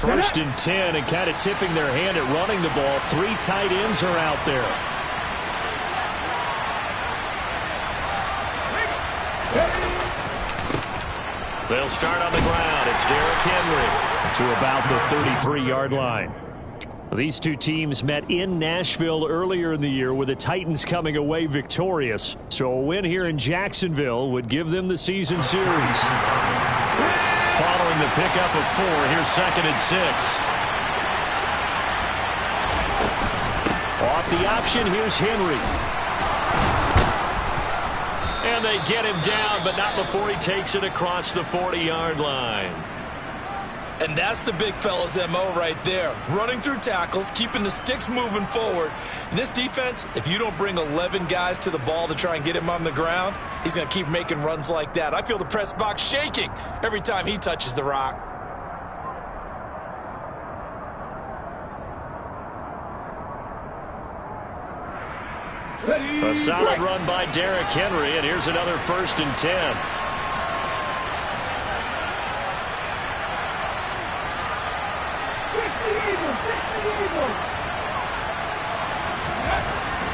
1st and 10 and kind of tipping their hand at running the ball. 3 tight ends are out there. They'll start on the ground. It's Derrick Henry to about the 33-yard line. These two teams met in Nashville earlier in the year with the Titans coming away victorious. So a win here in Jacksonville would give them the season series. Following the pickup of 4, here's 2nd and 6. Off the option, here's Henry. And they get him down, but not before he takes it across the 40-yard line. And that's the big fella's MO right there. Running through tackles, keeping the sticks moving forward. In this defense, if you don't bring 11 guys to the ball to try and get him on the ground, he's going to keep making runs like that. I feel the press box shaking every time he touches the rock. A solid run by Derrick Henry, and here's another 1st and 10.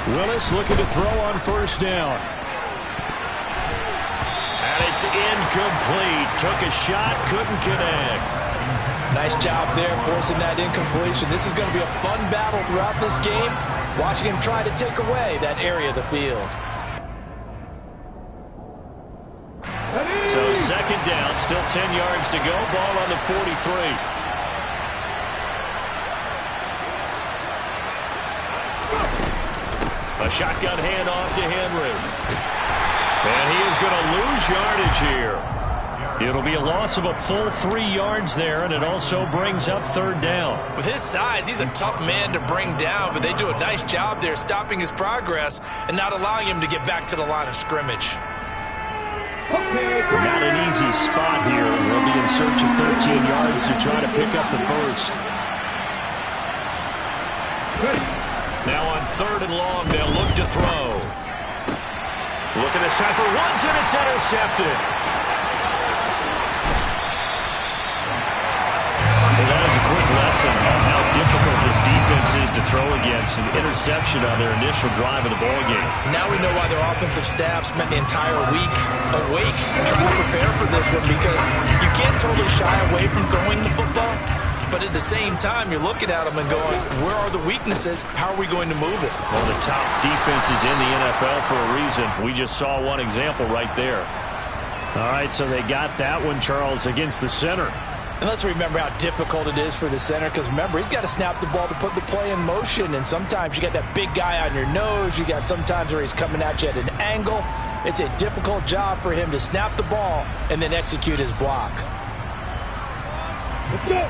Willis looking to throw on 1st down. And it's incomplete. Took a shot, couldn't connect. Nice job there forcing that incompletion. This is going to be a fun battle throughout this game. Watching him try to take away that area of the field. So 2nd down, still 10 yards to go. Ball on the 43. A shotgun handoff to Henry. And he is going to lose yardage here. It'll be a loss of a full 3 yards there, and it also brings up 3rd down. With his size, he's a tough man to bring down, but they do a nice job there stopping his progress and not allowing him to get back to the line of scrimmage. Not an easy spot here. They'll be in search of 13 yards to try to pick up the 1st. Now on 3rd and long, they'll look to throw. Looking this time for Woods, and it's intercepted. Well, that is a quick lesson on how difficult this defense is to throw against. An interception on their initial drive of the ballgame. Now we know why their offensive staff spent the entire week awake trying to prepare for this one, because you can't totally shy away from throwing the football. But at the same time, you're looking at them and going, where are the weaknesses? How are we going to move it? Well, the top defenses in the NFL for a reason. We just saw one example right there. All right, so they got that one, Charles, against the center. And let's remember how difficult it is for the center, because remember, he's got to snap the ball to put the play in motion. And sometimes you got that big guy on your nose. You got sometimes where he's coming at you at an angle. It's a difficult job for him to snap the ball and then execute his block. Let's go.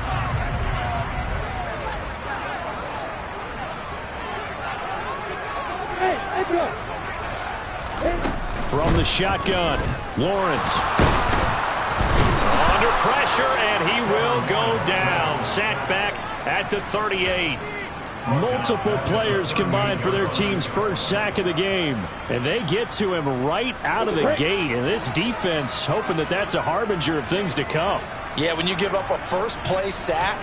From the shotgun, Lawrence. Under pressure, and he will go down. Sacked back at the 38. Multiple players combined for their team's 1st sack of the game. And they get to him right out of the gate. And this defense hoping that that's a harbinger of things to come. Yeah, when you give up a first-play sack,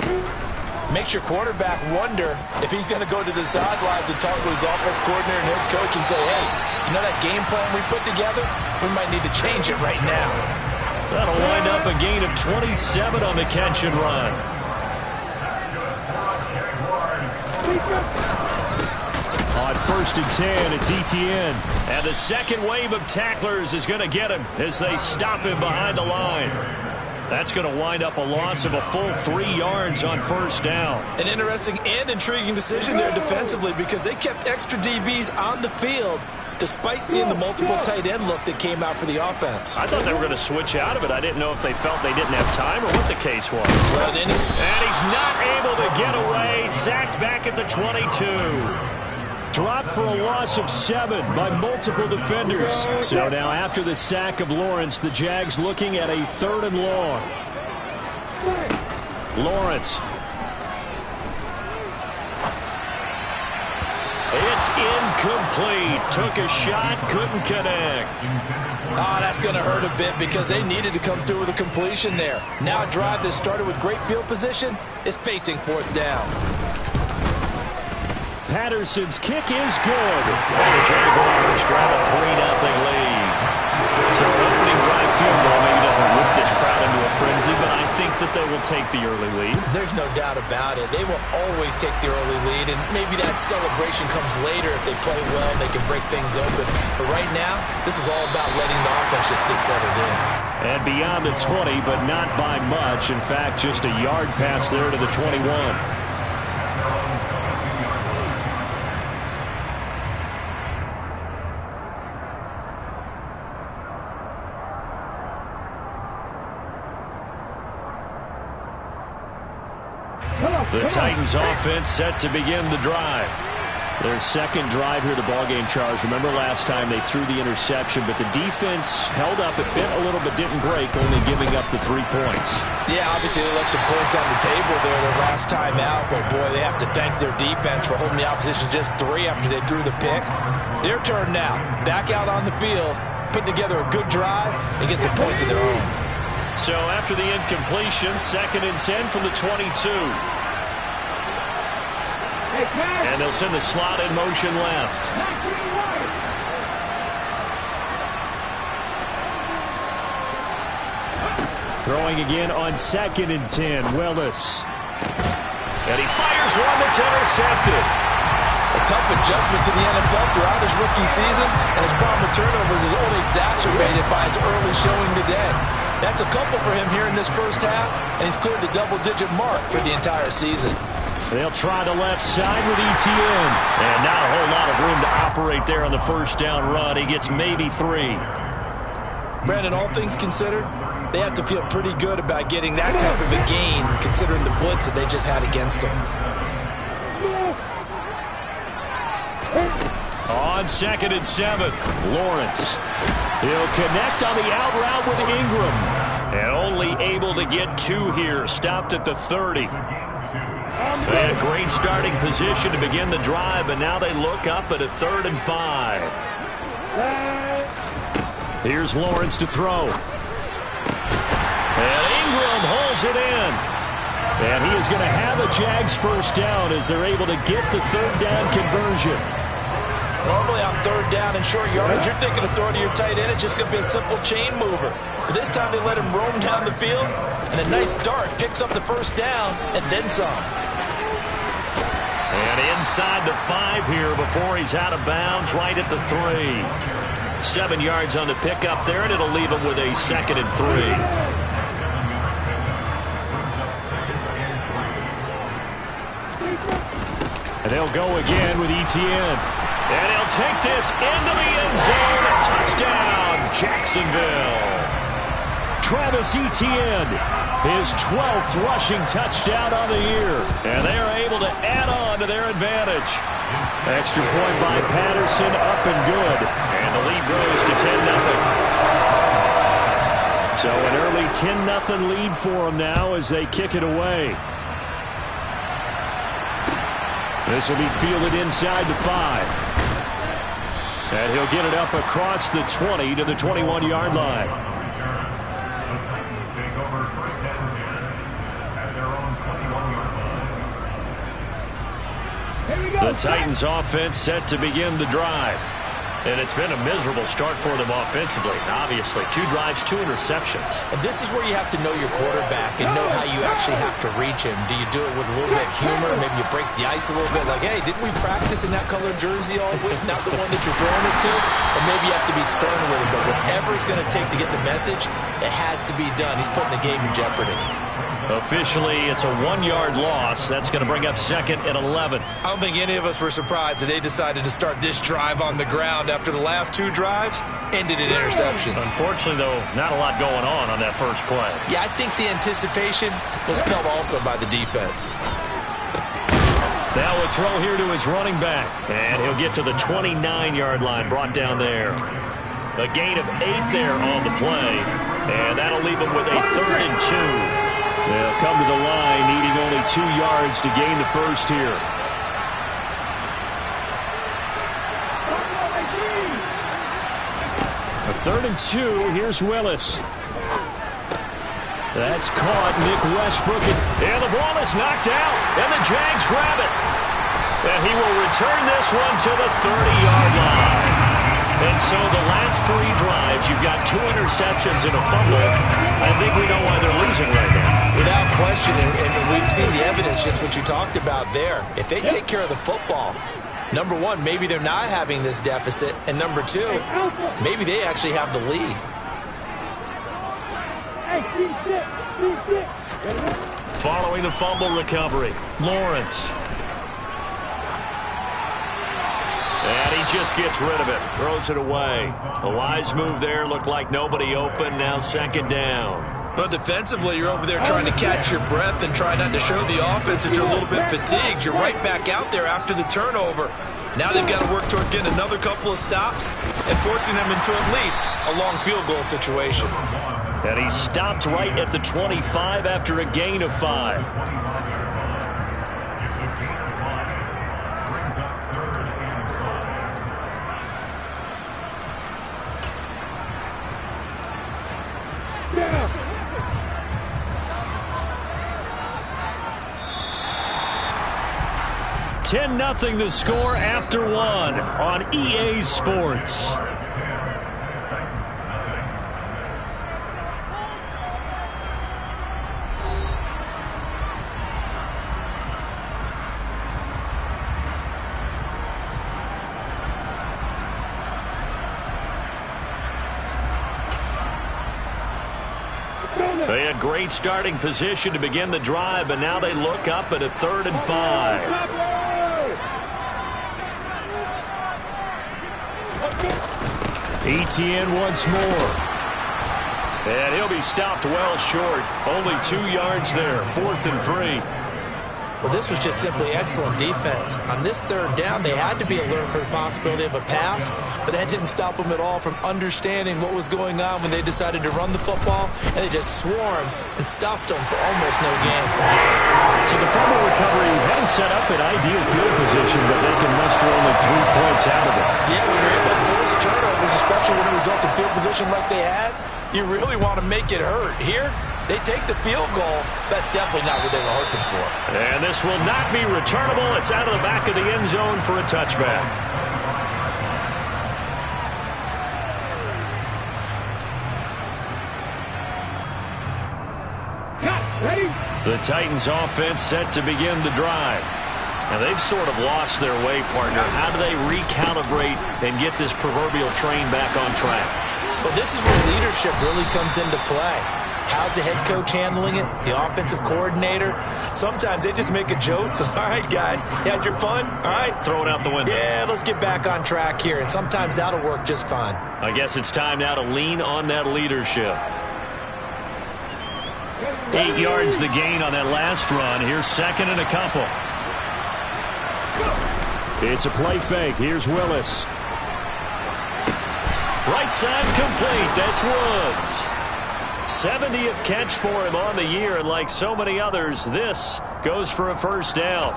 makes your quarterback wonder if he's going to go to the sidelines and talk to his offense coordinator and head coach and say, hey, you know that game plan we put together? We might need to change it right now. That'll wind up a gain of 27 on the catch and run. On 1st and 10, it's Etienne. And the second wave of tacklers is going to get him as they stop him behind the line. That's going to wind up a loss of a full 3 yards on 1st down. An interesting and intriguing decision there defensively, because they kept extra DBs on the field despite seeing the multiple tight end look that came out for the offense. I thought they were going to switch out of it. I didn't know if they felt they didn't have time or what the case was. Well, and he's not able to get away. Sacked back at the 22. Dropped for a loss of 7 by multiple defenders. So now after the sack of Lawrence, the Jags looking at a 3rd and long. Lawrence. It's is incomplete. Took a shot, couldn't connect. Oh, that's going to hurt a bit because they needed to come through with a completion there. Now a drive that started with great field position is facing fourth down. Patterson's kick is good. And the Jaguars grab a 3-0 lead. So an opening drive field goal maybe doesn't whip this crowd into a frenzy, but I think that they will take the early lead. There's no doubt about it. They will always take the early lead, and maybe that celebration comes later if they play well and they can break things open. But right now, this is all about letting the offense just get settled in. And beyond the 20, but not by much. In fact, just a yard pass there to the 21. The Titans offense set to begin the drive. Their second drive here, the ballgame, Charles. Remember last time they threw the interception, but the defense held up. It bent a little, but didn't break, only giving up the 3 points. Yeah, obviously they left some points on the table there their last time out, but boy, they have to thank their defense for holding the opposition just 3 after they threw the pick. Their turn now. Back out on the field, put together a good drive, and get some points of their own. So after the incompletion, 2nd and 10 from the 22. And they'll send the slot in motion left. Throwing again on 2nd and 10, Willis. And he fires one that's intercepted. A tough adjustment to the NFL throughout his rookie season, and his problem with turnovers is only exacerbated by his early showing today. That's a couple for him here in this first half, and he's cleared the double-digit mark for the entire season. They'll try the left side with Etienne. And not a whole lot of room to operate there on the first down run. He gets maybe 3. Brandon, all things considered, they have to feel pretty good about getting that type of a gain, considering the blitz that they just had against them. On 2nd and 7, Lawrence. He'll connect on the out route with Ingram. And only able to get 2 here. Stopped at the 30. A great starting position to begin the drive, and now they look up at a 3rd and 5. Here's Lawrence to throw. And Ingram holds it in. And he is going to have a Jags first down as they're able to get the 3rd down conversion. Normally on 3rd down and short yardage, you're thinking of throwing to your tight end. It's just going to be a simple chain mover. But this time they let him roam down the field, and a nice dart picks up the first down and then some. And inside the 5 here before he's out of bounds, right at the 3. 7 yards on the pickup there, and it'll leave him with a 2nd and 3. And they'll go again with Etienne. And he'll take this into the end zone. A touchdown, Jacksonville. Travis Etienne, his 12th rushing touchdown on the year. And they are able to add on to their advantage. Extra point by Patterson, up and good. And the lead grows to 10-0. So an early 10-0 lead for them now as they kick it away. This will be fielded inside the 5. And he'll get it up across the 20 to the 21-yard line. The Titans offense set to begin the drive. And it's been a miserable start for them offensively. Obviously, 2 drives, 2 interceptions. And this is where you have to know your quarterback and know how you actually have to reach him. Do you do it with a little bit of humor? Maybe you break the ice a little bit. Like, hey, didn't we practice in that colored jersey all week? Not the one that you're throwing it to? Or maybe you have to be stern with him. But whatever it's going to take to get the message, it has to be done. He's putting the game in jeopardy. Officially, it's a 1-yard loss. That's going to bring up 2nd and 11. I don't think any of us were surprised that they decided to start this drive on the ground after the last 2 drives ended in interceptions. Unfortunately, though, not a lot going on that first play. Yeah, I think the anticipation was felt also by the defense. Now a throw here to his running back. And he'll get to the 29-yard line, brought down there. A gain of 8 there on the play. And that'll leave him with a 3rd and 2. They'll come to the line, needing only 2 yards to gain the first here. 3rd and 2. Here's Willis. That's caught. Nick Westbrook. And the ball is knocked out. And the Jags grab it. And he will return this one to the 30-yard line. And so the last 3 drives, you've got 2 interceptions and a fumble. I think we know why they're losing right now. Without question, and we've seen the evidence, just what you talked about there. If they take care of the football, number one, maybe they're not having this deficit. And number 2, maybe they actually have the lead. Following the fumble recovery, Lawrence. And he just gets rid of it, throws it away. A wise move there, looked like nobody open, now 2nd down. But defensively, you're over there trying to catch your breath and try not to show the offense that you're a little bit fatigued. You're right back out there after the turnover. Now they've got to work towards getting another couple of stops and forcing them into at least a long field goal situation. And he stopped right at the 25 after a gain of 5. Yeah. 10-0 the score after 1 on EA Sports. They had great starting position to begin the drive, but now they look up at a 3rd and 5. Etienne once more. And he'll be stopped well short. Only 2 yards there. 4th and 3. Well, this was just simply excellent defense. On this 3rd down, they had to be alert for the possibility of a pass, but that didn't stop them at all from understanding what was going on when they decided to run the football, and they just swarmed and stuffed them for almost no gain. So the fumble recovery had them set up in ideal field position, but they can muster only 3 points out of it. Yeah, when you're able to force turnovers, especially when it results in field position like they had, you really want to make it hurt. Here, they take the field goal. That's definitely not what they were hoping for. And this will not be returnable. It's out of the back of the end zone for a touchback. The Titans offense set to begin the drive. Now they've sort of lost their way, partner. How do they recalibrate and get this proverbial train back on track? Well, this is where leadership really comes into play. How's the head coach handling it? The offensive coordinator? Sometimes they just make a joke. All right, guys, you had your fun? All right. Throw it out the window. Yeah, let's get back on track here. And sometimes that'll work just fine. I guess it's time now to lean on that leadership. 8 yards the gain on that last run. Here's 2nd and a couple. It's a play fake. Here's Willis. Right side complete. That's Woods. 70th catch for him on the year, and like so many others, this goes for a 1st down.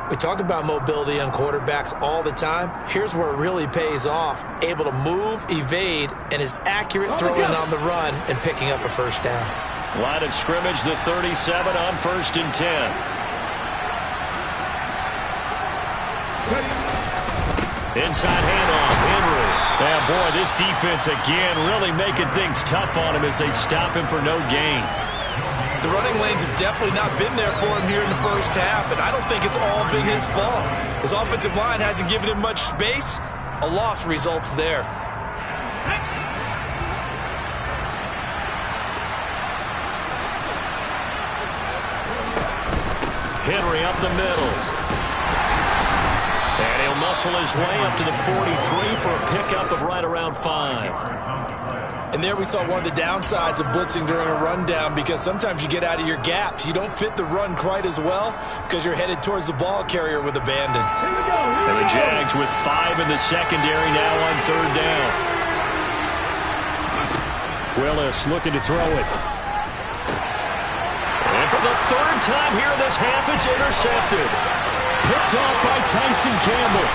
We talk about mobility on quarterbacks all the time. Here's where it really pays off. Able to move, evade, and is accurate throwing on the run and picking up a 1st down. Line of scrimmage, the 37 on 1st and 10. Inside handoff, Henry. Yeah, boy, this defense again really making things tough on him as they stop him for no gain. The running lanes have definitely not been there for him here in the 1st half, and I don't think it's all been his fault. His offensive line hasn't given him much space. A loss results there. Henry up the middle. And he'll muscle his way up to the 43 for a pickup of right around 5. And there we saw one of the downsides of blitzing during a rundown, because sometimes you get out of your gaps. You don't fit the run quite as well because you're headed towards the ball carrier with abandon. And the Jags with 5 in the secondary now on 3rd down. Willis looking to throw it. And for the 3rd time here in this half, it's intercepted. Picked off by Tyson Campbell.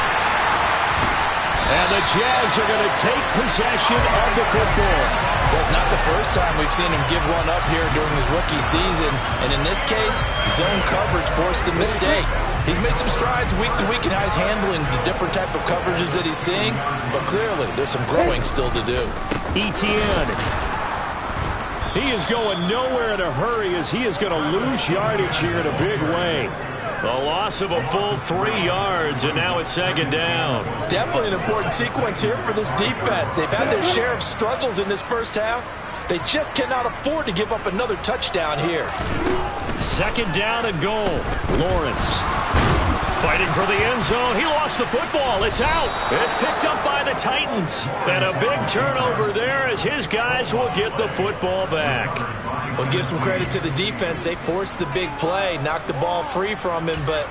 And the Jags are going to take possession of the football. Well, it's not the first time we've seen him give one up here during his rookie season. And in this case, zone coverage forced the mistake. He's made some strides week to week in how he's handling the different type of coverages that he's seeing. But clearly, there's some growing still to do. Etienne. He is going nowhere in a hurry as he is going to lose yardage here in a big way. A loss of a full 3 yards, and now it's second down. Definitely an important sequence here for this defense. They've had their share of struggles in this first half. They just cannot afford to give up another touchdown here. Second down and goal. Lawrence fighting for the end zone. He lost the football. It's out. It's picked up by the Titans. And a big turnover there as his guys will get the football back. We'll give some credit to the defense. They forced the big play, knocked the ball free from him, but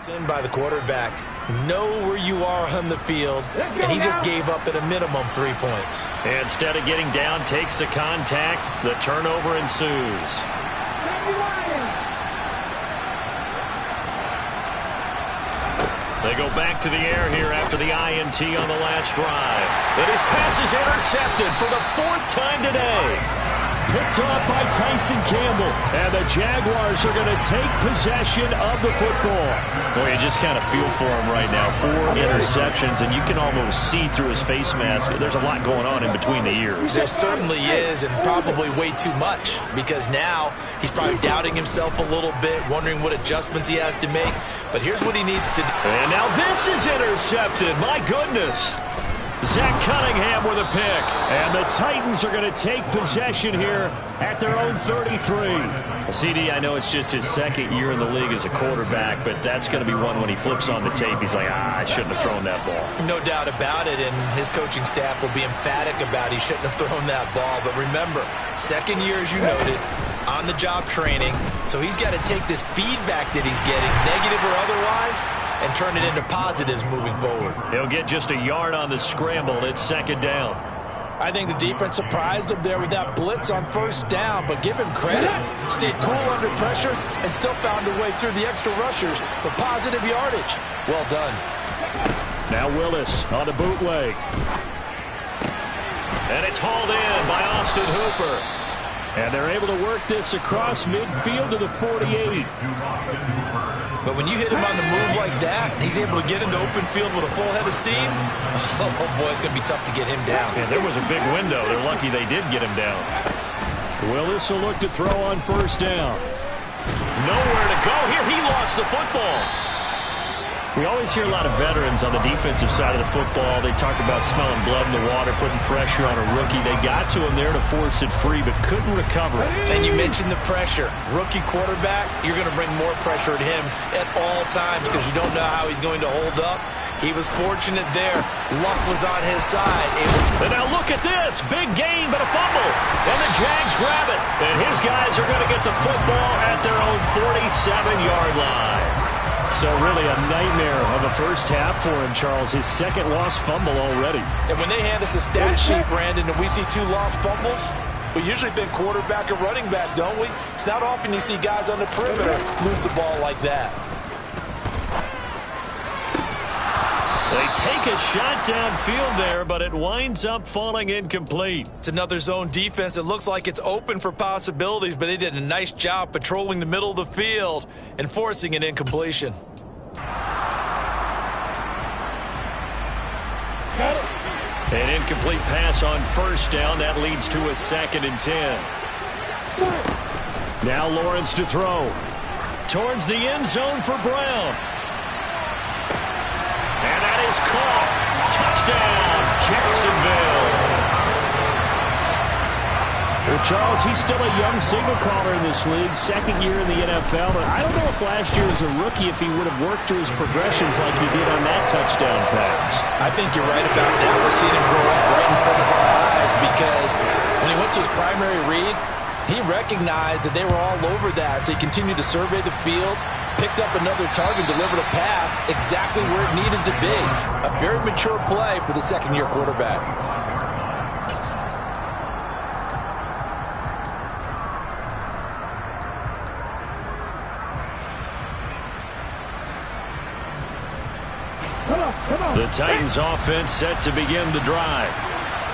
in by the quarterback. Know where you are on the field, and he just gave up at a minimum 3 points. Instead of getting down, takes the contact. The turnover ensues. They go back to the air here after the INT on the last drive. And his pass is intercepted for the 4th time today. Picked off by Tyson Campbell. And the Jaguars are going to take possession of the football. Boy, you just kind of feel for him right now. 4 interceptions, and you can almost see through his face mask. There's a lot going on in between the ears. There certainly is, and probably way too much, because now he's probably doubting himself a little bit, wondering what adjustments he has to make. But here's what he needs to do. And now this is intercepted. My goodness. Zach Cunningham with a pick. And the Titans are going to take possession here at their own 33. CD, I know it's just his 2nd year in the league as a quarterback, but that's going to be one when he flips on the tape. He's like, I shouldn't have thrown that ball. No doubt about it, and his coaching staff will be emphatic about he shouldn't have thrown that ball. But remember, 2nd year, as you noted, on-the-job training, so he's got to take this feedback that he's getting, negative or otherwise, and turn it into positives moving forward. He'll get just a yard on the scramble. It's second down. I think the defense surprised him there with that blitz on first down, but give him credit. Stayed cool under pressure and still found a way through the extra rushers for positive yardage. Well done. Now Willis on the bootleg. And it's hauled in by Austin Hooper. And they're able to work this across midfield to the 48. But when you hit him on the move like that, he's able to get into open field with a full head of steam, oh boy, it's going to be tough to get him down. Yeah, there was a big window. They're lucky they did get him down. Willis will look to throw on first down. Nowhere to go here. He lost the football. We always hear a lot of veterans on the defensive side of the football. They talk about smelling blood in the water, putting pressure on a rookie. They got to him there to force it free, but couldn't recover it. And you mentioned the pressure. Rookie quarterback, you're going to bring more pressure at him at all times because you don't know how he's going to hold up. He was fortunate there. Luck was on his side. And now look at this. Big gain, but a fumble. And the Jags grab it. And his guys are going to get the football at their own 47-yard line. So really a nightmare of a first half for him, Charles. His 2nd lost fumble already. And when they hand us a stat sheet, Brandon, and we see 2 lost fumbles, we usually think quarterback or running back, don't we? It's not often you see guys on the perimeter lose the ball like that. They take a shot downfield there, but it winds up falling incomplete. It's another zone defense. It looks like it's open for possibilities, but they did a nice job patrolling the middle of the field and forcing an incompletion. An incomplete pass on first down. That leads to a 2nd and 10. Now Lawrence to throw. Towards the end zone for Brown. And that is caught. Touchdown, Jacksonville. Well, Charles, he's still a young signal caller in this league, 2nd year in the NFL. But I don't know if last year as a rookie, if he would have worked through his progressions like he did on that touchdown pass. I think you're right about that. We're seeing him grow up right in front of our eyes because when he went to his primary read, he recognized that they were all over that. So he continued to survey the field, picked up another target, delivered a pass exactly where it needed to be. A very mature play for the 2nd-year quarterback. The Titans offense set to begin the drive.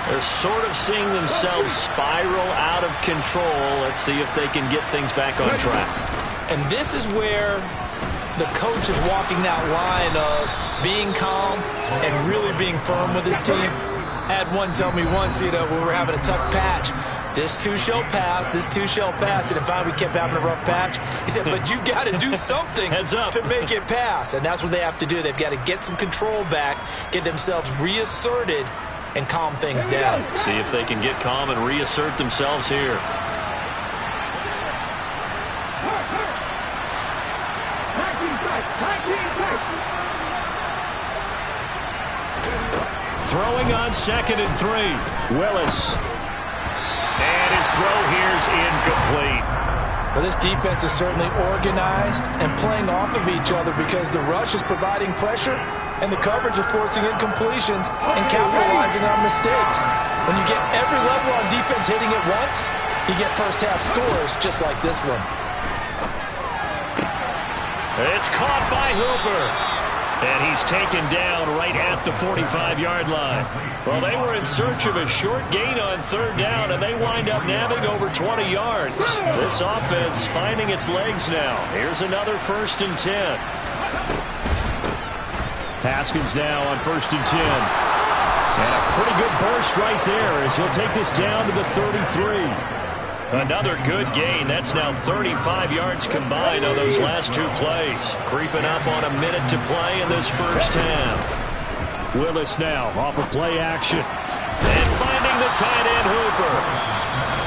They're sort of seeing themselves spiral out of control. Let's see if they can get things back on track. And this is where the coach is walking that line of being calm and really being firm with his team. I had one tell me once, when we were having a tough patch, this too shall pass, this too shall pass. And if we kept having a rough patch, he said, but you've got to do something to make it pass. And that's what they have to do. They've got to get some control back, get themselves reasserted, and calm things down. See if they can get calm and reassert themselves here. Throwing on 2nd and 3. Willis. And his throw here's incomplete. Well, this defense is certainly organized and playing off of each other because the rush is providing pressure and the coverage is forcing incompletions and capitalizing on mistakes. When you get every level on defense hitting it once, you get first-half scores just like this one. It's caught by Hooper. And he's taken down right at the 45-yard line. Well, they were in search of a short gain on 3rd down, and they wind up nabbing over 20 yards. This offense finding its legs now. Here's another 1st and 10. Haskins now on 1st and 10. And a pretty good burst right there as he'll take this down to the 33. Another good gain. That's now 35 yards combined on those last 2 plays. Creeping up on a minute to play in this first half. Willis now off of play action. And finding the tight end Hooper.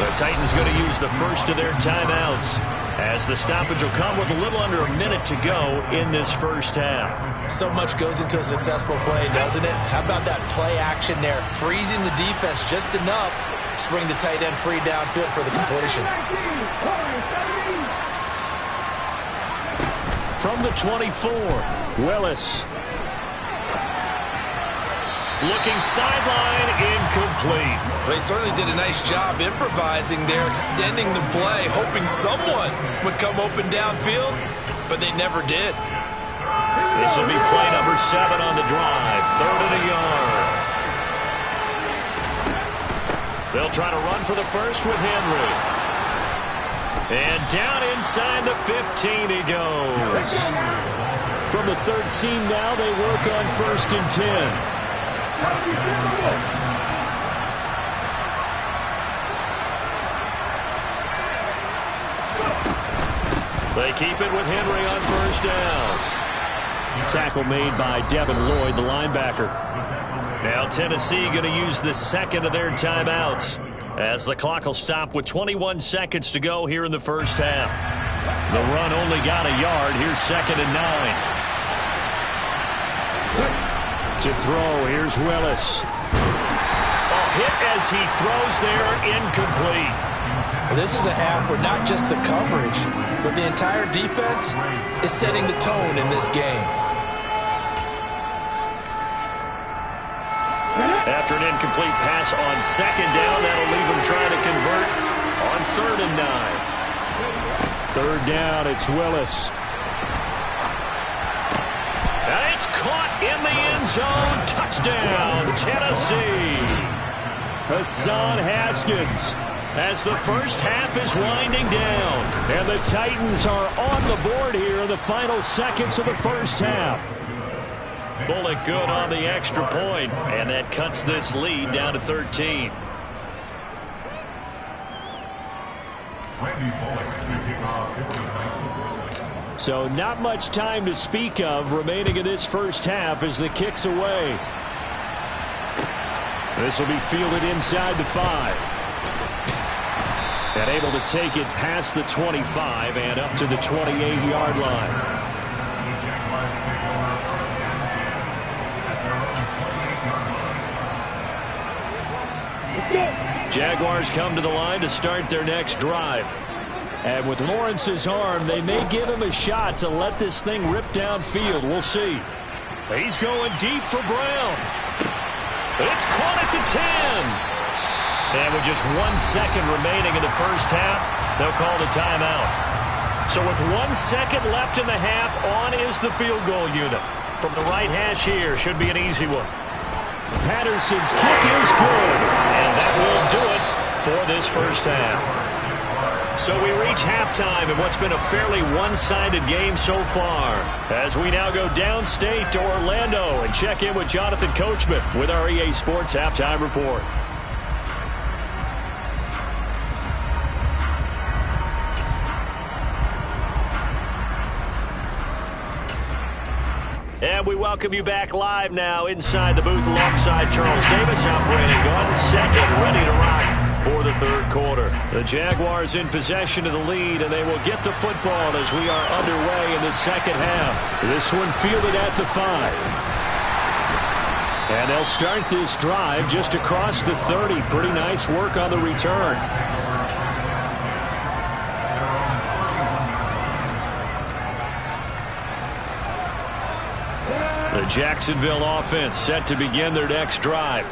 The Titans going to use the first of their timeouts as the stoppage will come with a little under a minute to go in this first half. So much goes into a successful play, doesn't it? How about that play action there? Freezing the defense just enough to bring the tight end free downfield for the completion. From the 24, Willis. Looking sideline, incomplete. Well, they certainly did a nice job improvising there, extending the play, hoping someone would come open downfield, but they never did. This will be play number 7 on the drive. 3rd and a yard. They'll try to run for the first with Henry. And down inside the 15 he goes. From the 13 now, they work on 1st and 10. They keep it with Henry on 1st down. Tackle made by Devin Lloyd, the linebacker. Now Tennessee going to use the 2nd of their timeouts as the clock will stop with 21 seconds to go here in the first half. The run only got a yard. Here's 2nd and 9. To throw, here's Willis. A hit as he throws there, incomplete. Well, this is a half where not just the coverage, but the entire defense is setting the tone in this game. After an incomplete pass on 2nd down, that'll leave him trying to convert on 3rd and 9. 3rd down, it's Willis. And it's caught in the end zone. Touchdown, Tennessee. Hassan Haskins as the first half is winding down. And the Titans are on the board here in the final seconds of the first half. Bullock good on the extra point, and that cuts this lead down to 13. So not much time to speak of remaining in this first half as the kick's away. This will be fielded inside the 5. And able to take it past the 25 and up to the 28-yard line. Jaguars come to the line to start their next drive. And with Lawrence's arm, they may give him a shot to let this thing rip downfield. We'll see. He's going deep for Brown. It's caught at the 10. And with just 1 second remaining in the first half, they'll call the timeout. So with 1 second left in the half, on is the field goal unit. from the right hash here. Should be an easy one. Patterson's kick is good. And that will do it for this first half. So we reach halftime in what's been a fairly one-sided game so far. As we now go downstate to Orlando and check in with Jonathan Coachman with our EA Sports Halftime Report. And we welcome you back live now inside the booth alongside Charles Davis. I'm Brandon Gordon, set and ready to rock for the third quarter. The Jaguars in possession of the lead, and they will get the football as we are underway in the second half. This one fielded at the 5. And they'll start this drive just across the 30. Pretty nice work on the return. The Jacksonville offense set to begin their next drive.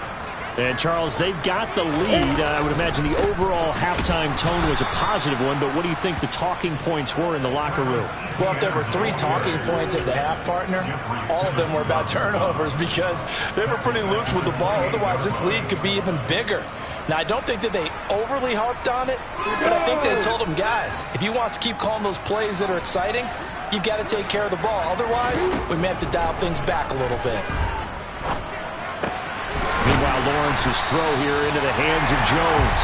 And, Charles, they've got the lead. I would imagine the overall halftime tone was a positive one, but what do you think the talking points were in the locker room? Well, if there were 3 talking points at the half, partner, all of them were about turnovers because they were pretty loose with the ball. Otherwise, this lead could be even bigger. Now, I don't think that they overly harped on it, but I think they told them, guys, if you want to keep calling those plays that are exciting, you've got to take care of the ball. Otherwise, we may have to dial things back a little bit. Meanwhile, Lawrence's throw here into the hands of Jones.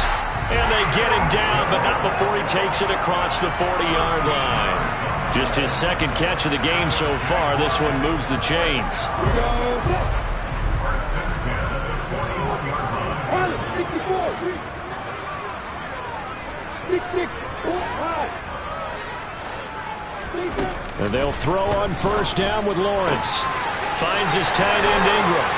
And they get him down, but not before he takes it across the 40-yard line. Just his second catch of the game so far. This one moves the chains. And they'll throw on first down with Lawrence. Finds his tight end Ingram.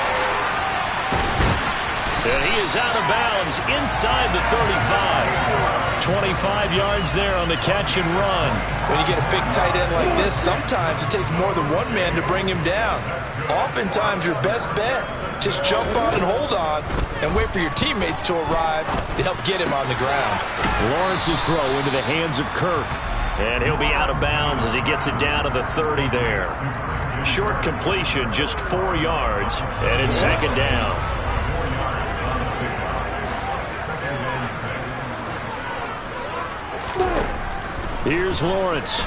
And he is out of bounds inside the 35. 25 yards there on the catch and run. When you get a big tight end like this, sometimes it takes more than one man to bring him down. Oftentimes your best bet, just jump on and hold on and wait for your teammates to arrive to help get him on the ground. Lawrence's throw into the hands of Kirk. And he'll be out of bounds as he gets it down to the 30 there. Short completion, just 4 yards, and it's second down. Here's Lawrence.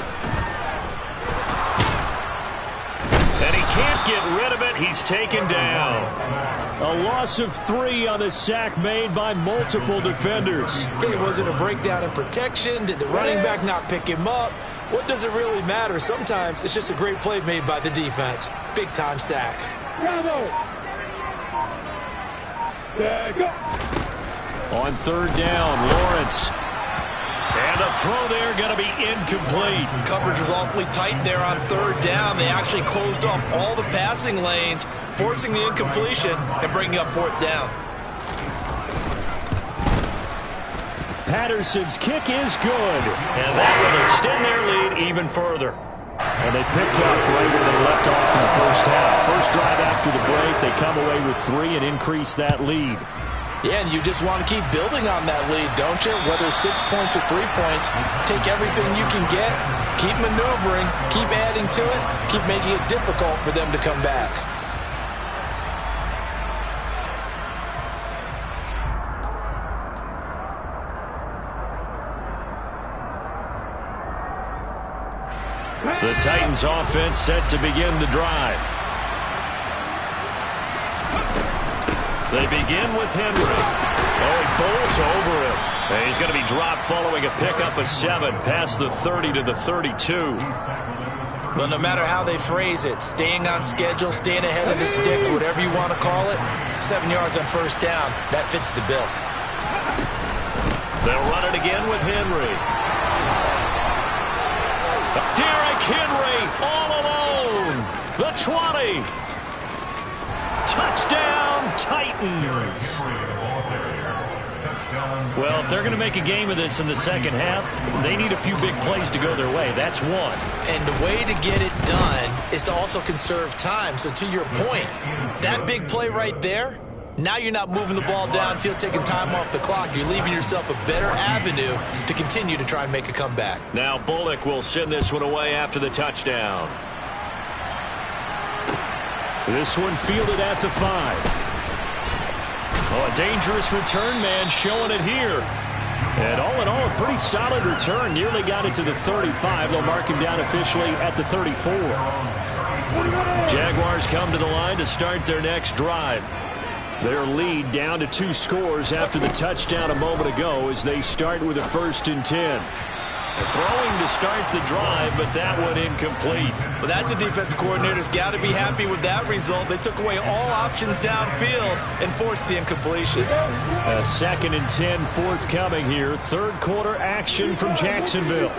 And he can't get rid of it. He's taken down. A loss of 3 on the sack made by multiple defenders. Okay, was it a breakdown in protection? Did the running back not pick him up? What does it really matter? Sometimes it's just a great play made by the defense. Big-time sack. On third down, Lawrence. And the throw there going to be incomplete. Coverage was awfully tight there on third down. They actually closed off all the passing lanes, forcing the incompletion and bringing up fourth down. Patterson's kick is good. And that will extend their lead even further. And they picked up right where they left off in the first half. First drive after the break, they come away with 3 and increase that lead. Yeah, and you just want to keep building on that lead, don't you? Whether 6 points or 3 points, take everything you can get, keep maneuvering, keep adding to it, keep making it difficult for them to come back. The Titans offense set to begin the drive. They begin with Henry. Oh, he bowls over him. And he's going to be dropped following a pickup of 7 past the 30 to the 32. But no matter how they phrase it, staying on schedule, staying ahead of the sticks, whatever you want to call it, 7 yards on first down, that fits the bill. They'll run it again with Henry. Derrick Henry all alone. The 20. Touchdown, Titans. Well, if they're going to make a game of this in the second half, they need a few big plays to go their way. That's one. And the way to get it done is to also conserve time. So to your point, that big play right there, now you're not moving the ball downfield, taking time off the clock. You're leaving yourself a better avenue to continue to try and make a comeback. Now Bullock will send this one away after the touchdown. This one fielded at the 5. Oh, a dangerous return man showing it here. And all in all, a pretty solid return. Nearly got it to the 35. They'll mark him down officially at the 34. Jaguars come to the line to start their next drive. Their lead down to 2 scores after the touchdown a moment ago as they start with a 1st and 10. Throwing to start the drive, but that one incomplete. Well, that's a defensive coordinator's got to be happy with that result. They took away all options downfield and forced the incompletion. A 2nd and 10 forthcoming here. 3rd quarter action from Jacksonville.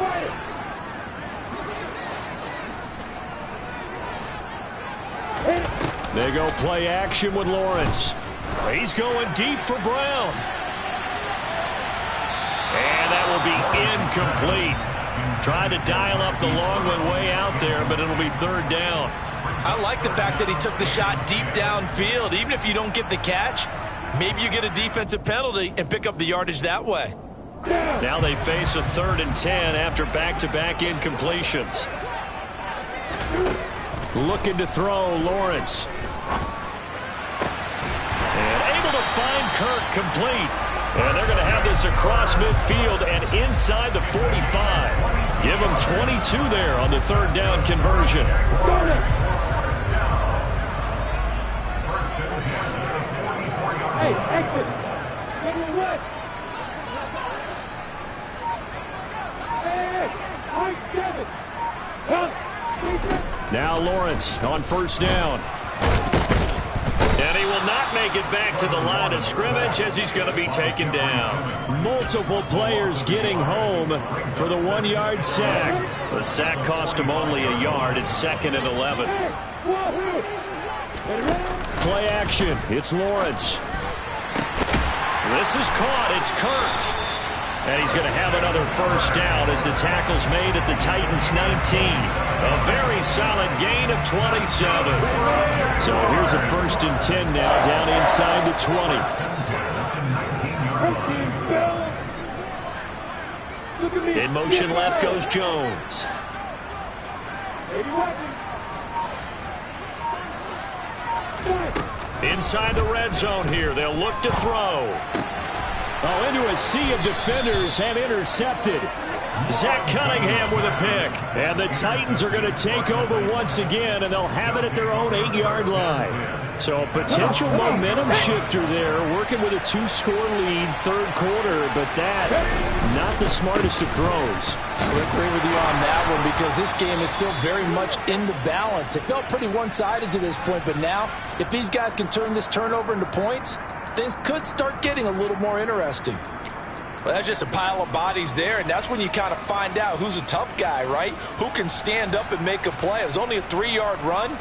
They go play action with Lawrence. He's going deep for Brown. And that will be incomplete. Tried to dial up the long one way out there, but it'll be 3rd down. I like the fact that he took the shot deep downfield. Even if you don't get the catch, maybe you get a defensive penalty and pick up the yardage that way. Now they face a 3rd and 10 after back-to-back incompletions. Looking to throw, Lawrence. And able to find Kirk complete. And they're going to have this across midfield and inside the 45. Give them 22 there on the 3rd down conversion. Hey, exit. Now Lawrence on 1st down. And he will not make it back to the line of scrimmage as he's going to be taken down. Multiple players getting home for the 1-yard sack. The sack cost him only a yard. It's 2nd and 11. Play action. It's Lawrence. This is caught. It's Kirk. And he's going to have another 1st down as the tackle's made at the Titans' 19. A very solid gain of 27. So here's a 1st and 10 now, down inside the 20. In motion left goes Jones. Inside the red zone here. They'll look to throw. Oh, into a sea of defenders and intercepted. Zach Cunningham with a pick. And the Titans are going to take over once again, and they'll have it at their own 8-yard line. So a potential momentum shifter there, working with a 2-score lead, 3rd quarter, but that, not the smartest of throws. I agree with you on that one because this game is still very much in the balance. It felt pretty one-sided to this point, but now, if these guys can turn this turnover into points, things could start getting a little more interesting. Well, that's just a pile of bodies there, and that's when you kind of find out who's a tough guy, right? Who can stand up and make a play. It was only a 3-yard run,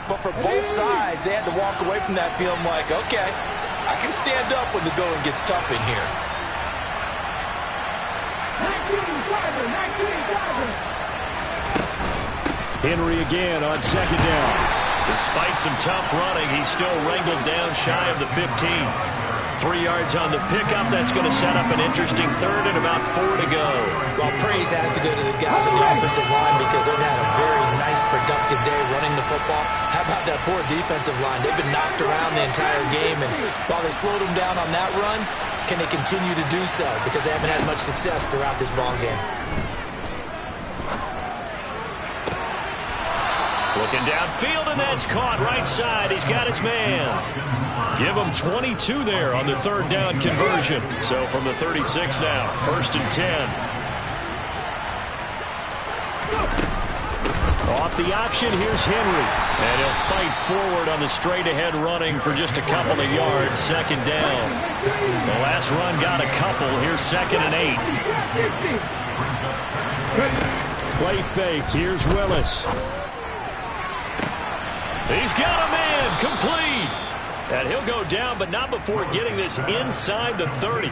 but for both sides, they had to walk away from that feeling like, okay, I can stand up when the going gets tough in here. Henry again on 2nd down. Despite some tough running, he's still wrangled down shy of the 15. 3 yards on the pickup. That's going to set up an interesting 3rd and about 4 to go. Well, praise has to go to the guys on the offensive line because they've had a very nice, productive day running the football. How about that poor defensive line? They've been knocked around the entire game, and while they slowed them down on that run, can they continue to do so? Because they haven't had much success throughout this ball game. Looking downfield, and that's caught right side. He's got his man. Give him 22 there on the 3rd down conversion. So from the 36 now, 1st and 10. Off the option, here's Henry. And he'll fight forward on the straight-ahead running for just a couple of yards. 2nd down. The last run got a couple. Here's 2nd and 8. Play fake. Here's Willis. He's got a man, complete. And he'll go down, but not before getting this inside the 30.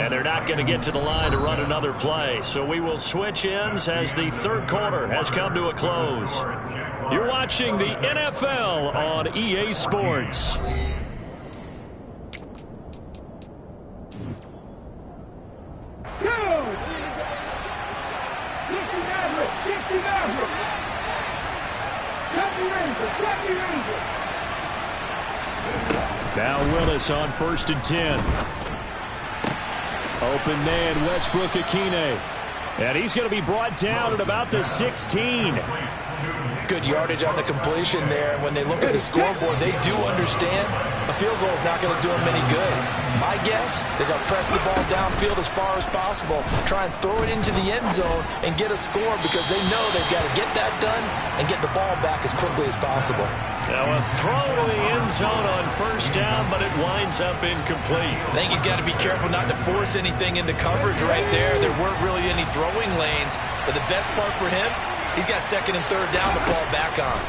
And they're not going to get to the line to run another play. So we will switch ends as the 3rd quarter has come to a close. You're watching the NFL on EA Sports. Now Willis on 1st and 10. Open man, Westbrook-Ikhine. And he's going to be brought down at about the 16. Good yardage on the completion there. And when they look at the scoreboard, they do understand a field goal is not going to do them any good. My guess, they're going to press the ball downfield as far as possible, try and throw it into the end zone and get a score because they know they've got to get that done and get the ball back as quickly as possible. Now a throw to the end zone on 1st down, but it winds up incomplete. I think he's got to be careful not to force anything into coverage right there. There weren't really any throwing lanes, but the best part for him, he's got 2nd and 3rd down to fall back on.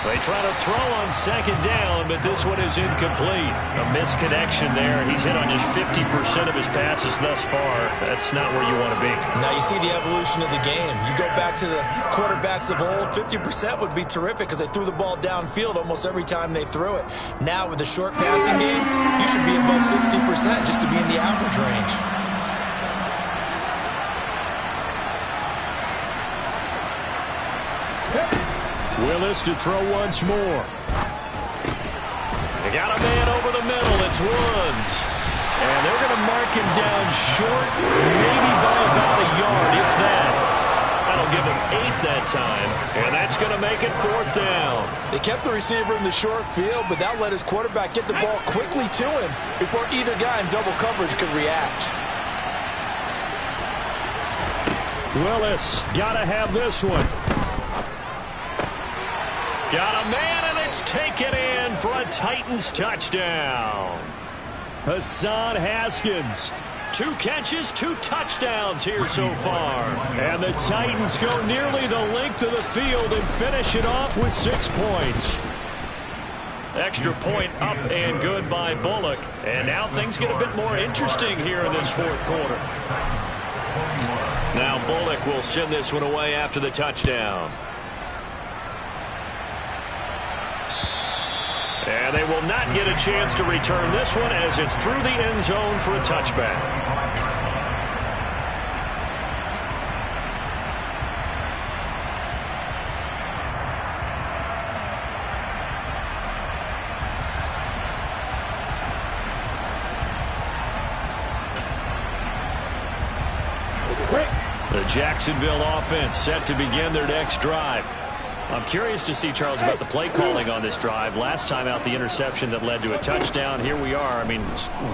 They try to throw on 2nd down, but this one is incomplete. A misconnection there. He's hit on just 50% of his passes thus far. That's not where you want to be. Now you see the evolution of the game. You go back to the quarterbacks of old, 50% would be terrific because they threw the ball downfield almost every time they threw it. Now with the short passing game, you should be above 60% just to be in the average range. Willis to throw once more. They got a man over the middle. It's Woods. And they're going to mark him down short, maybe by about a yard, if that. That'll give him 8 that time, and that's going to make it 4th down. They kept the receiver in the short field, but that let his quarterback get the ball quickly to him before either guy in double coverage could react. Willis, got to have this one. Got a man, and it's taken in for a Titans touchdown. Hassan Haskins. 2 catches, 2 touchdowns here so far. And the Titans go nearly the length of the field and finish it off with 6 points. Extra point up and good by Bullock. And now things get a bit more interesting here in this 4th quarter. Now Bullock will send this one away after the touchdown. And they will not get a chance to return this one as it's through the end zone for a touchback. The Jacksonville offense set to begin their next drive. I'm curious to see, Charles, about the play calling on this drive. Last time out, the interception that led to a touchdown. Here we are. I mean,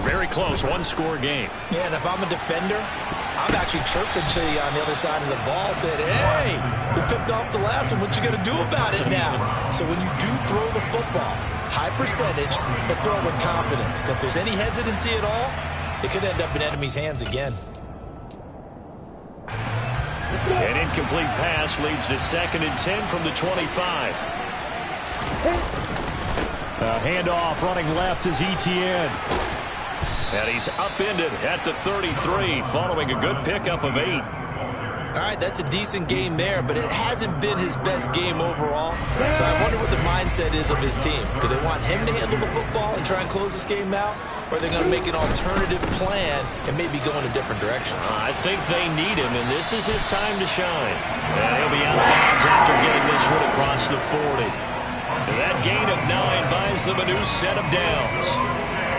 very close, 1-score game. Yeah, and if I'm a defender, I'm actually chirping to you on the other side of the ball, saying, hey, we picked off the last one. What you going to do about it now? So when you do throw the football, high percentage, but throw it with confidence. Because if there's any hesitancy at all, it could end up in enemy's hands again. An incomplete pass leads to 2nd and 10 from the 25. A handoff running left is Etienne. And he's upended at the 33 following a good pickup of 8. All right, that's a decent game there, but it hasn't been his best game overall. So I wonder what the mindset is of his team. Do they want him to handle the football and try and close this game out? Or are they going to make an alternative plan and maybe go in a different direction? I think they need him, and this is his time to shine. And he'll be out of bounds after getting this one across the 40. And that gain of 9 buys them a new set of downs.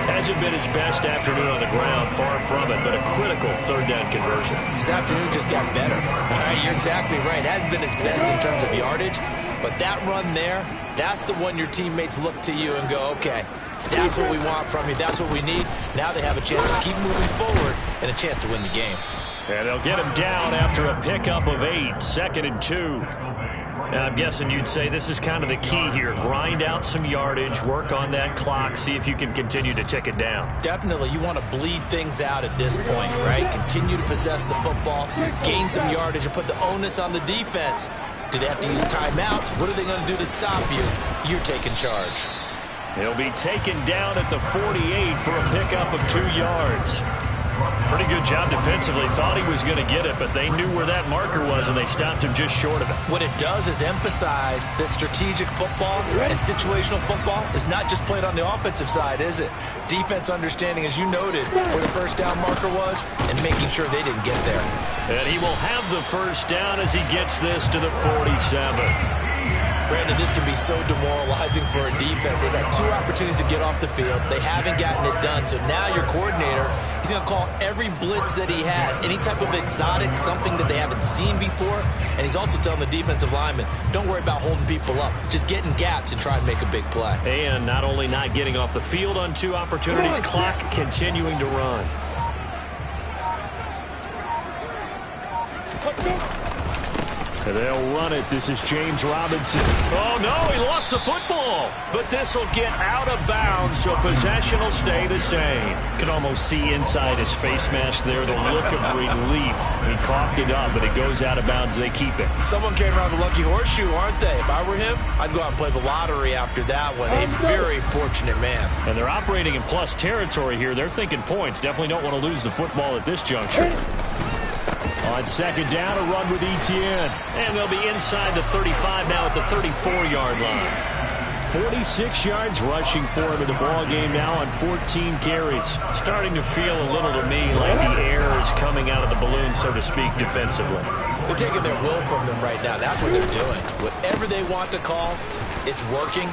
Hasn't been his best afternoon on the ground, far from it, but a critical 3rd down conversion. His afternoon just got better. All right, you're exactly right. Hasn't been his best in terms of yardage, but that run there, that's the one your teammates look to you and go, okay, that's what we want from you. That's what we need. Now they have a chance to keep moving forward and a chance to win the game. And they'll get him down after a pickup of 8, 2nd and 2. Now, I'm guessing you'd say this is kind of the key here. Grind out some yardage, work on that clock, see if you can continue to tick it down. Definitely. You want to bleed things out at this point, right? Continue to possess the football, gain some yardage, and put the onus on the defense. Do they have to use timeouts? What are they going to do to stop you? You're taking charge. He'll be taken down at the 48 for a pickup of 2 yards. Pretty good job defensively. Thought he was going to get it, but they knew where that marker was, and they stopped him just short of it. What it does is emphasize that strategic football and situational football is not just played on the offensive side, is it? Defense understanding, as you noted, where the first down marker was and making sure they didn't get there. And he will have the first down as he gets this to the 47. Brandon, this can be so demoralizing for a defense. They've had 2 opportunities to get off the field. They haven't gotten it done. So now your coordinator, he's going to call every blitz that he has, any type of exotic, something that they haven't seen before. And he's also telling the defensive lineman, don't worry about holding people up. Just get in gaps and try and make a big play. And not only not getting off the field on 2 opportunities, clock continuing to run. And they'll run it. This is James Robinson. Oh, no, he lost the football. But this will get out of bounds, so possession will stay the same. Can almost see inside his face mask there the look of relief. He coughed it up, but it goes out of bounds. They keep it. Someone came around the lucky horseshoe, aren't they? If I were him, I'd go out and play the lottery after that one. A very fortunate man. And they're operating in plus territory here. They're thinking points. Definitely don't want to lose the football at this juncture. On second down, a run with Etienne. And they'll be inside the 35 now at the 34-yard line. 46 yards rushing for him in the ball game now on 14 carries. Starting to feel a little to me like the air is coming out of the balloon, so to speak, defensively. They're taking their will from them right now. That's what they're doing. Whatever they want to call, it's working.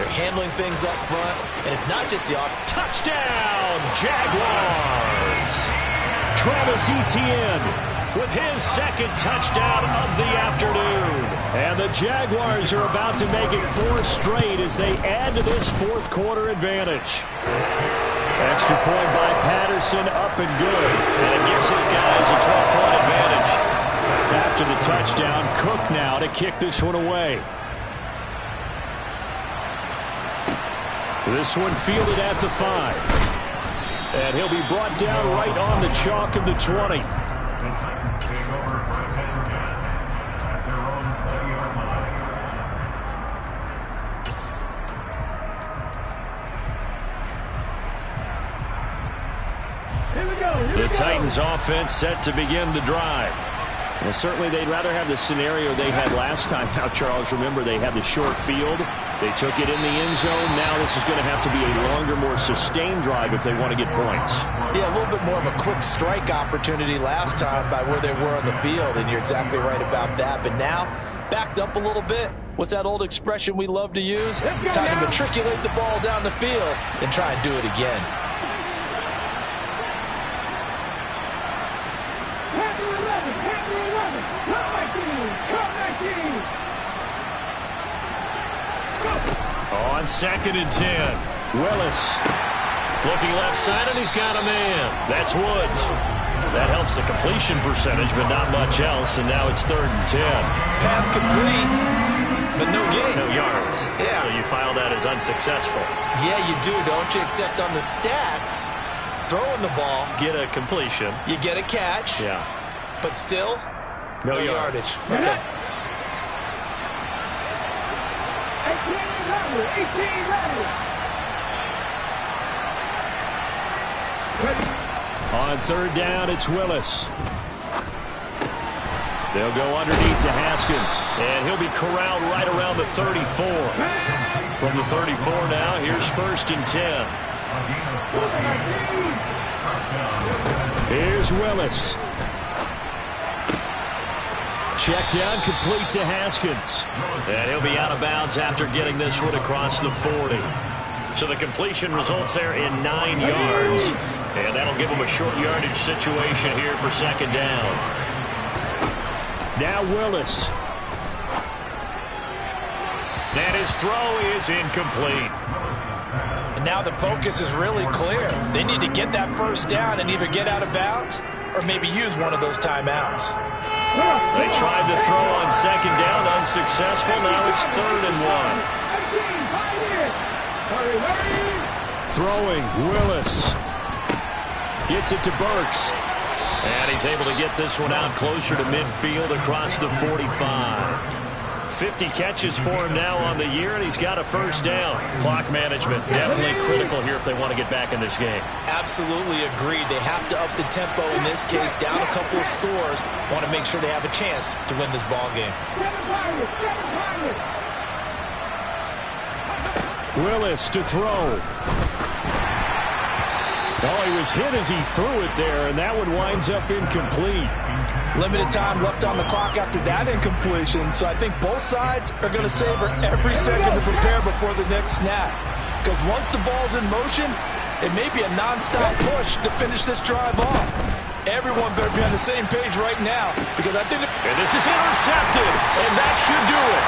They're handling things up front. And it's not just the touchdown, Jaguars! Travis Etienne with his second touchdown of the afternoon. And the Jaguars are about to make it 4 straight as they add to this fourth quarter advantage. Extra point by Patterson, up and good. And it gives his guys a 12-point advantage. After the touchdown, Cook now to kick this one away. This one fielded at the 5. And he'll be brought down right on the chalk of the 20. The Titans offense set to begin the drive. Well, certainly they'd rather have the scenario they had last time. Now, Charles, remember, they had the short field. They took it in the end zone. Now this is going to have to be a longer, more sustained drive if they want to get points. Yeah, a little bit more of a quick strike opportunity last time by where they were on the field, and you're exactly right about that. But now, backed up a little bit. What's that old expression we love to use? Time to matriculate the ball down the field and try and do it again. On second and 10, Willis looking left side, and he's got a man. That's Woods. That helps the completion percentage, but not much else, and now it's 3rd and 10. Pass complete, but no gain. No yards. Yeah. So you file that as unsuccessful. Yeah, you do, don't you? Except on the stats, throwing the ball. Get a completion. You get a catch. Yeah. But still, no yardage. Okay. 18 On 3rd down, it's Willis. They'll go underneath to Haskins, and he'll be corralled right around the 34. From the 34 now, here's 1st and 10. Here's Willis. Check down, complete to Haskins. And he'll be out of bounds after getting this one across the 40. So the completion results there in 9 yards. And that'll give him a short yardage situation here for 2nd down. Now Willis. And his throw is incomplete. And now the focus is really clear. They need to get that 1st down and either get out of bounds or maybe use one of those timeouts. They tried to throw on 2nd down, unsuccessful. Now it's 3rd and 1. Throwing, Willis. Gets it to Burks. And he's able to get this one out closer to midfield across the 45. 50 catches for him now on the year, and he's got a first down. Clock management definitely critical here if they want to get back in this game. Absolutely agreed. They have to up the tempo in this case, down a couple of scores. Want to make sure they have a chance to win this ball game. Willis to throw. Oh, he was hit as he threw it there, and that one winds up incomplete. Limited time left on the clock after that incompletion, so I think both sides are going to savor every second to prepare before the next snap. Because once the ball's in motion, it may be a nonstop push to finish this drive off. Everyone better be on the same page right now, because I think... And this is intercepted, and that should do it.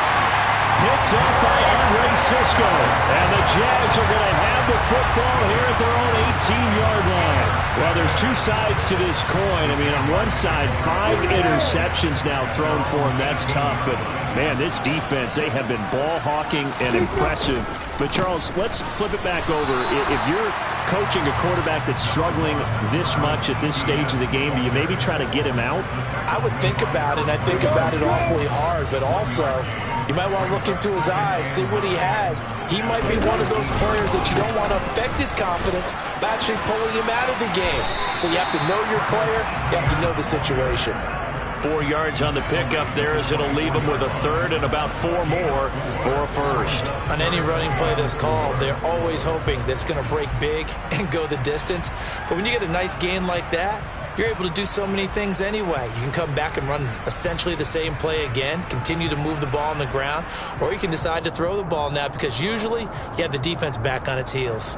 Picked up by Andre Cisco. And the Jags are going to have the football here at their own 18-yard line. Well, there's two sides to this coin. I mean, on one side, 5 interceptions now thrown for him. That's tough. But, man, this defense, they have been ball hawking and impressive. But, Charles, let's flip it back over. If you're coaching a quarterback that's struggling this much at this stage of the game, do you maybe try to get him out? I would think about it, and I think about it awfully hard. But also, you might want to look into his eyes, see what he has. He might be one of those players that you don't want to affect his confidence by actually pulling him out of the game. So you have to know your player. You have to know the situation. 4 yards on the pickup there as it'll leave him with a third and about 4 more for a first. On any running play that's called, they're always hoping that it's going to break big and go the distance. But when you get a nice gain like that, you're able to do so many things anyway. You can come back and run essentially the same play again, continue to move the ball on the ground, or you can decide to throw the ball now because usually you have the defense back on its heels.